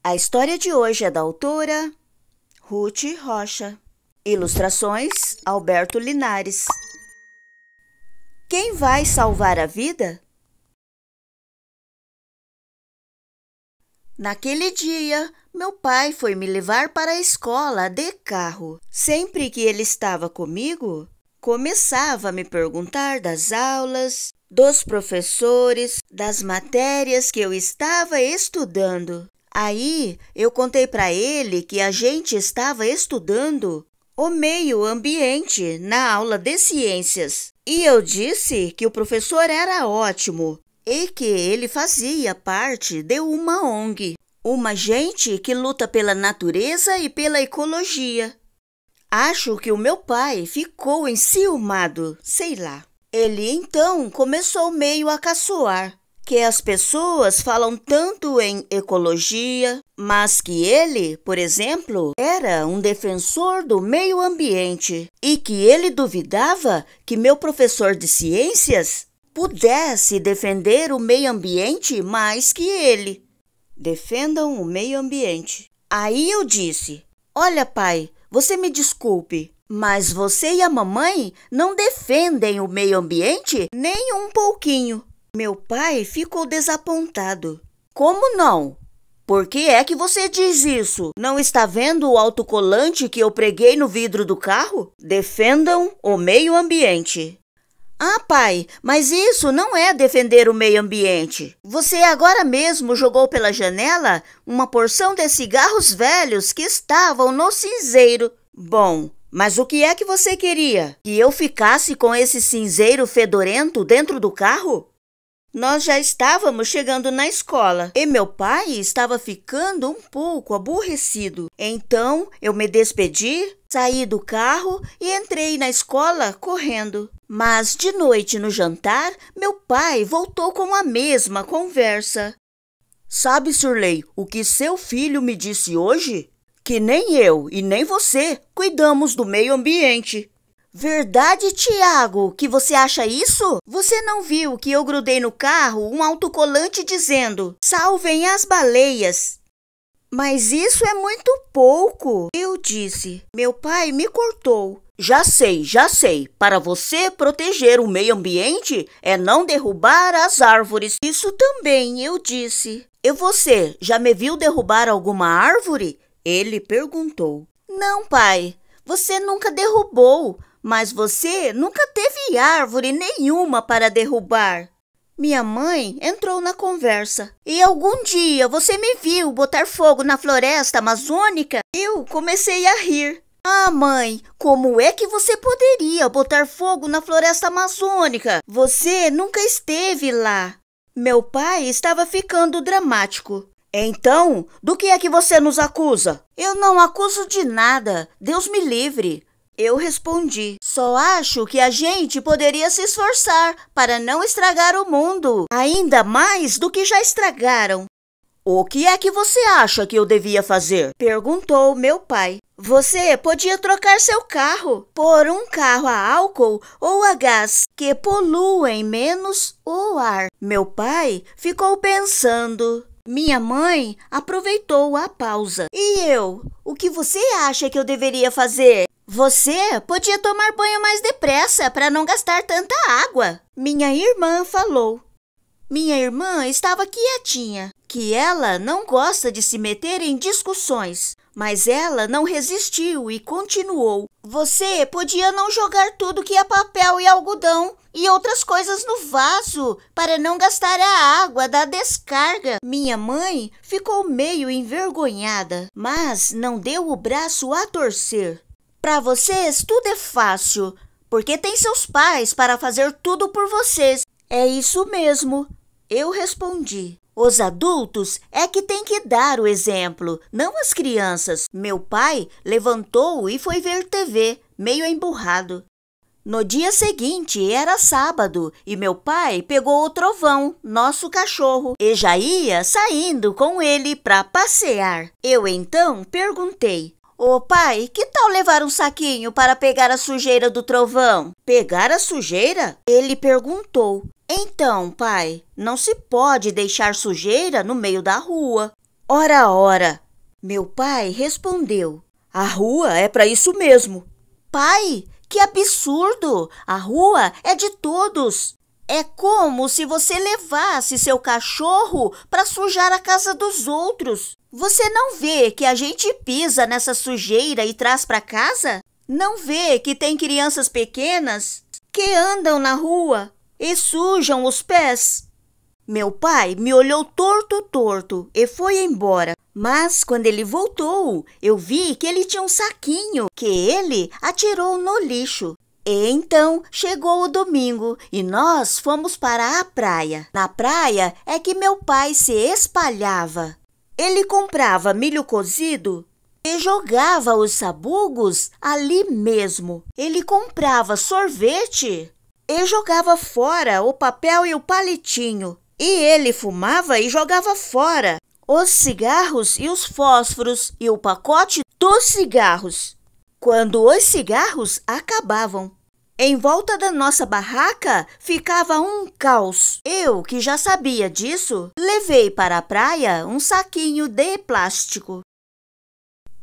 A história de hoje é da autora Ruth Rocha. Ilustrações Alberto Linares. Quem vai salvar a vida? Naquele dia, meu pai foi me levar para a escola de carro. Sempre que ele estava comigo, começava a me perguntar das aulas, dos professores, das matérias que eu estava estudando. Aí, eu contei para ele que a gente estava estudando o meio ambiente na aula de ciências. E eu disse que o professor era ótimo e que ele fazia parte de uma ONG, uma gente que luta pela natureza e pela ecologia. Acho que o meu pai ficou enciumado, sei lá. Ele então começou meio a caçoar que as pessoas falam tanto em ecologia, mas que ele, por exemplo, era um defensor do meio ambiente e que ele duvidava que meu professor de ciências pudesse defender o meio ambiente mais que ele. Defendam o meio ambiente. Aí eu disse: olha, pai, você me desculpe, mas você e a mamãe não defendem o meio ambiente nem um pouquinho. Meu pai ficou desapontado. Como não? Por que é que você diz isso? Não está vendo o autocolante que eu preguei no vidro do carro? Defendam o meio ambiente. Ah, pai, mas isso não é defender o meio ambiente. Você agora mesmo jogou pela janela uma porção de cigarros velhos que estavam no cinzeiro. Bom, mas o que é que você queria? Que eu ficasse com esse cinzeiro fedorento dentro do carro? Nós já estávamos chegando na escola e meu pai estava ficando um pouco aborrecido. Então, eu me despedi, saí do carro e entrei na escola correndo. Mas, de noite no jantar, meu pai voltou com a mesma conversa. Sabe, Shirley, o que seu filho me disse hoje? Que nem eu e nem você cuidamos do meio ambiente. Verdade, Tiago, que você acha isso? Você não viu que eu grudei no carro um autocolante dizendo: salvem as baleias? Mas isso é muito pouco, eu disse. Meu pai me cortou. Já sei. Para você proteger o meio ambiente é não derrubar as árvores. Isso também, eu disse. E você, já me viu derrubar alguma árvore? Ele perguntou. Não, pai, você nunca derrubou. Mas você nunca teve árvore nenhuma para derrubar. Minha mãe entrou na conversa. E algum dia você me viu botar fogo na floresta amazônica? Eu comecei a rir. Ah, mãe, como é que você poderia botar fogo na floresta amazônica? Você nunca esteve lá. Meu pai estava ficando dramático. Então, do que é que você nos acusa? Eu não acuso de nada. Deus me livre. Eu respondi: só acho que a gente poderia se esforçar para não estragar o mundo, ainda mais do que já estragaram. O que é que você acha que eu devia fazer? Perguntou meu pai. Você podia trocar seu carro por um carro a álcool ou a gás, que poluem menos o ar. Meu pai ficou pensando. Minha mãe aproveitou a pausa. E eu? O que você acha que eu deveria fazer? Você podia tomar banho mais depressa para não gastar tanta água. Minha irmã falou. Minha irmã estava quietinha, que ela não gosta de se meter em discussões. Mas ela não resistiu e continuou. Você podia não jogar tudo que é papel e algodão e outras coisas no vaso para não gastar a água da descarga. Minha mãe ficou meio envergonhada, mas não deu o braço a torcer. Para vocês tudo é fácil, porque tem seus pais para fazer tudo por vocês. É isso mesmo, eu respondi. Os adultos é que têm que dar o exemplo, não as crianças. Meu pai levantou e foi ver TV, meio emburrado. No dia seguinte era sábado e meu pai pegou o Trovão, nosso cachorro, e já ia saindo com ele para passear. Eu então perguntei: ô pai, que tal levar um saquinho para pegar a sujeira do Trovão? Pegar a sujeira? Ele perguntou. Então, pai, não se pode deixar sujeira no meio da rua. Ora, ora! Meu pai respondeu. A rua é para isso mesmo. Pai, que absurdo! A rua é de todos. É como se você levasse seu cachorro para sujar a casa dos outros. Você não vê que a gente pisa nessa sujeira e traz para casa? Não vê que tem crianças pequenas que andam na rua e sujam os pés? Meu pai me olhou torto e foi embora. Mas quando ele voltou, eu vi que ele tinha um saquinho que ele atirou no lixo. E então chegou o domingo e nós fomos para a praia. Na praia é que meu pai se espalhava. Ele comprava milho cozido e jogava os sabugos ali mesmo. Ele comprava sorvete e jogava fora o papel e o palitinho. E ele fumava e jogava fora os cigarros e os fósforos e o pacote dos cigarros. Quando os cigarros acabavam, em volta da nossa barraca ficava um caos. Eu, que já sabia disso, levei para a praia um saquinho de plástico.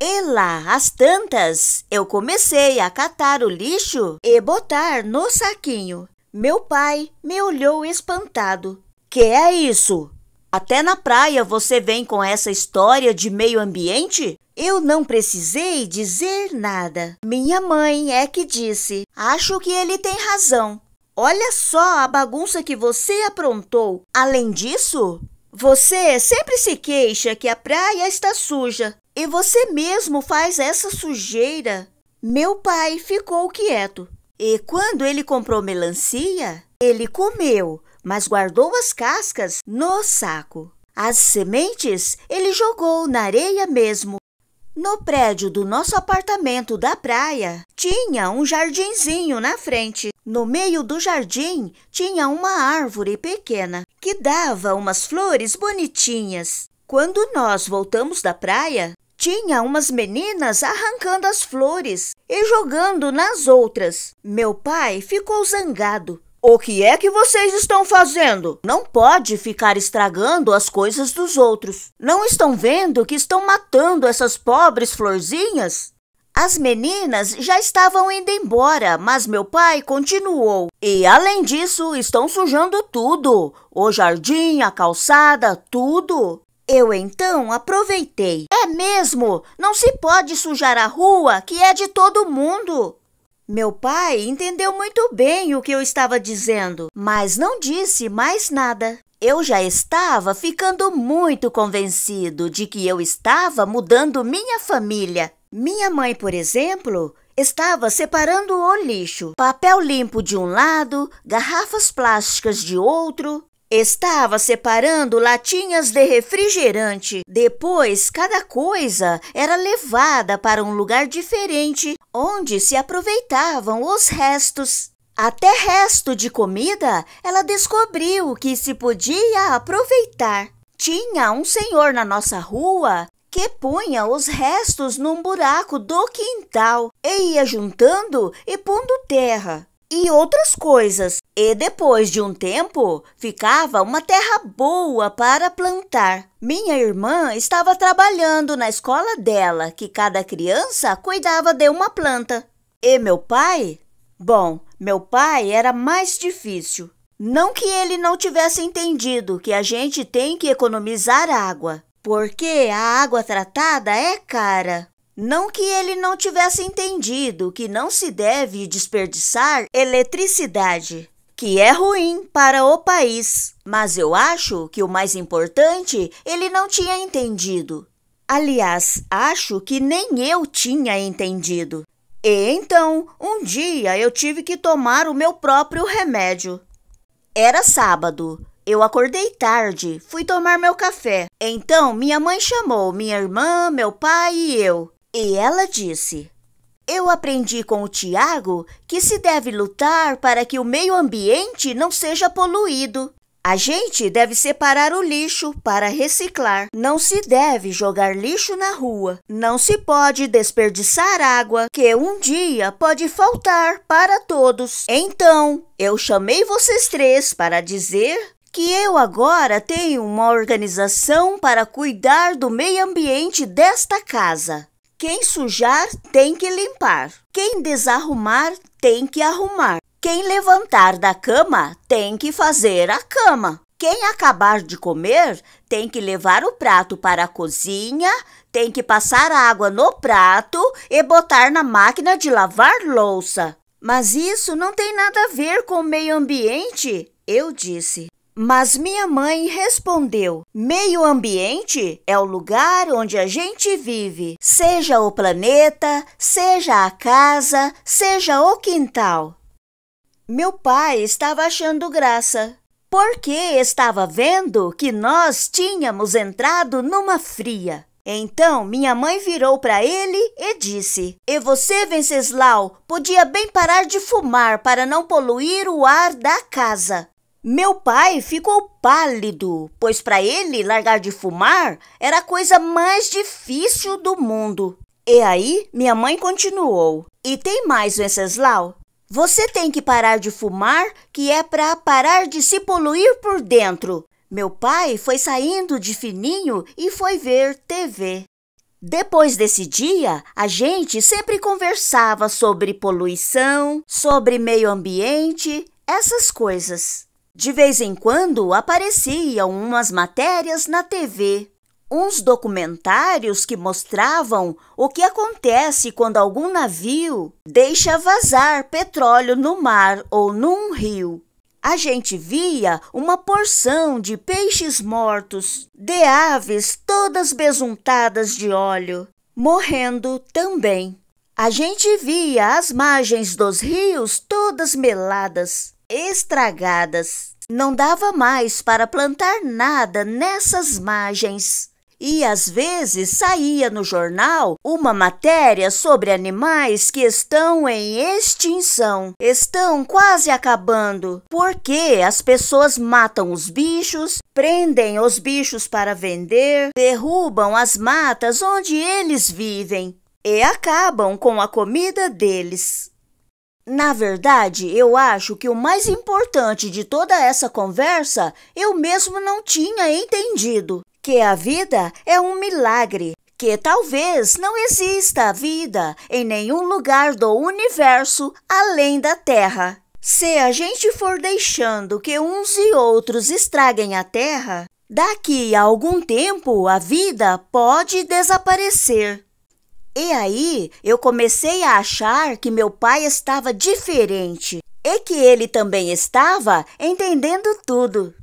E lá, às tantas, eu comecei a catar o lixo e botar no saquinho. Meu pai me olhou espantado. Que é isso? Até na praia você vem com essa história de meio ambiente? Eu não precisei dizer nada. Minha mãe é que disse. Acho que ele tem razão. Olha só a bagunça que você aprontou. Além disso, você sempre se queixa que a praia está suja. E você mesmo faz essa sujeira. Meu pai ficou quieto. E quando ele comprou melancia, ele comeu, mas guardou as cascas no saco. As sementes ele jogou na areia mesmo. No prédio do nosso apartamento da praia, tinha um jardinzinho na frente. No meio do jardim, tinha uma árvore pequena que dava umas flores bonitinhas. Quando nós voltamos da praia, tinha umas meninas arrancando as flores e jogando nas outras. Meu pai ficou zangado. O que é que vocês estão fazendo? Não pode ficar estragando as coisas dos outros. Não estão vendo que estão matando essas pobres florzinhas? As meninas já estavam indo embora, mas meu pai continuou. E, além disso, estão sujando tudo. O jardim, a calçada, tudo. Eu, então, aproveitei. É mesmo? Não se pode sujar a rua, que é de todo mundo. Meu pai entendeu muito bem o que eu estava dizendo, mas não disse mais nada. Eu já estava ficando muito convencido de que eu estava mudando minha família. Minha mãe, por exemplo, estava separando o lixo. Papel limpo de um lado, garrafas plásticas de outro. Estava separando latinhas de refrigerante. Depois, cada coisa era levada para um lugar diferente, onde se aproveitavam os restos. Até resto de comida, ela descobriu que se podia aproveitar. Tinha um senhor na nossa rua que punha os restos num buraco do quintal e ia juntando e pondo terra e outras coisas. E depois de um tempo, ficava uma terra boa para plantar. Minha irmã estava trabalhando na escola dela, que cada criança cuidava de uma planta. E meu pai? Bom, meu pai era mais difícil. Não que ele não tivesse entendido que a gente tem que economizar água, porque a água tratada é cara. Não que ele não tivesse entendido que não se deve desperdiçar eletricidade, que é ruim para o país. Mas eu acho que o mais importante ele não tinha entendido. Aliás, acho que nem eu tinha entendido. E então, um dia eu tive que tomar o meu próprio remédio. Era sábado. Eu acordei tarde, fui tomar meu café. Então, minha mãe chamou minha irmã, meu pai e eu. E ela disse: eu aprendi com o Tiago que se deve lutar para que o meio ambiente não seja poluído. A gente deve separar o lixo para reciclar. Não se deve jogar lixo na rua. Não se pode desperdiçar água, que um dia pode faltar para todos. Então, eu chamei vocês três para dizer que eu agora tenho uma organização para cuidar do meio ambiente desta casa. Quem sujar tem que limpar. Quem desarrumar tem que arrumar. Quem levantar da cama tem que fazer a cama. Quem acabar de comer tem que levar o prato para a cozinha, tem que passar água no prato e botar na máquina de lavar louça. Mas isso não tem nada a ver com o meio ambiente, eu disse. Mas minha mãe respondeu: meio ambiente é o lugar onde a gente vive, seja o planeta, seja a casa, seja o quintal. Meu pai estava achando graça, porque estava vendo que nós tínhamos entrado numa fria. Então, minha mãe virou para ele e disse: E você, Venceslau, podia bem parar de fumar para não poluir o ar da casa. Meu pai ficou pálido, pois para ele largar de fumar era a coisa mais difícil do mundo. E aí, minha mãe continuou: E tem mais, Venceslau. Você tem que parar de fumar, que é para parar de se poluir por dentro. Meu pai foi saindo de fininho e foi ver TV. Depois desse dia, a gente sempre conversava sobre poluição, sobre meio ambiente, essas coisas. De vez em quando apareciam umas matérias na TV, uns documentários que mostravam o que acontece quando algum navio deixa vazar petróleo no mar ou num rio. A gente via uma porção de peixes mortos, de aves todas besuntadas de óleo, morrendo também. A gente via as margens dos rios todas meladas, estragadas. Não dava mais para plantar nada nessas margens. E às vezes saía no jornal uma matéria sobre animais que estão em extinção, estão quase acabando, porque as pessoas matam os bichos, prendem os bichos para vender, derrubam as matas onde eles vivem e acabam com a comida deles. Na verdade, eu acho que o mais importante de toda essa conversa eu mesmo não tinha entendido. Que a vida é um milagre, que talvez não exista vida em nenhum lugar do universo além da Terra. Se a gente for deixando que uns e outros estraguem a Terra, daqui a algum tempo a vida pode desaparecer. E aí eu comecei a achar que meu pai estava diferente e que ele também estava entendendo tudo.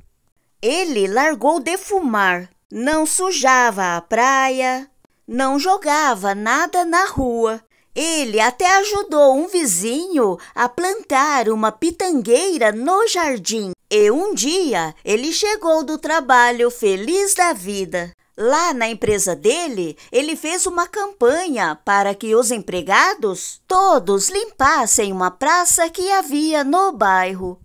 Ele largou de fumar. Não sujava a praia, não jogava nada na rua. Ele até ajudou um vizinho a plantar uma pitangueira no jardim. E um dia ele chegou do trabalho feliz da vida. Lá na empresa dele, ele fez uma campanha para que os empregados todos limpassem uma praça que havia no bairro,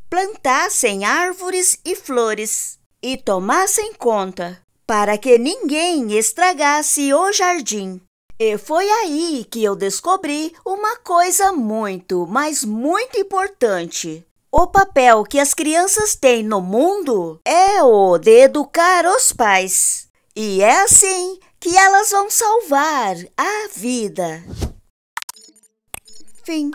plantassem árvores e flores e tomassem conta para que ninguém estragasse o jardim. E foi aí que eu descobri uma coisa muito, mas muito importante. O papel que as crianças têm no mundo é o de educar os pais. E é assim que elas vão salvar a vida. Fim.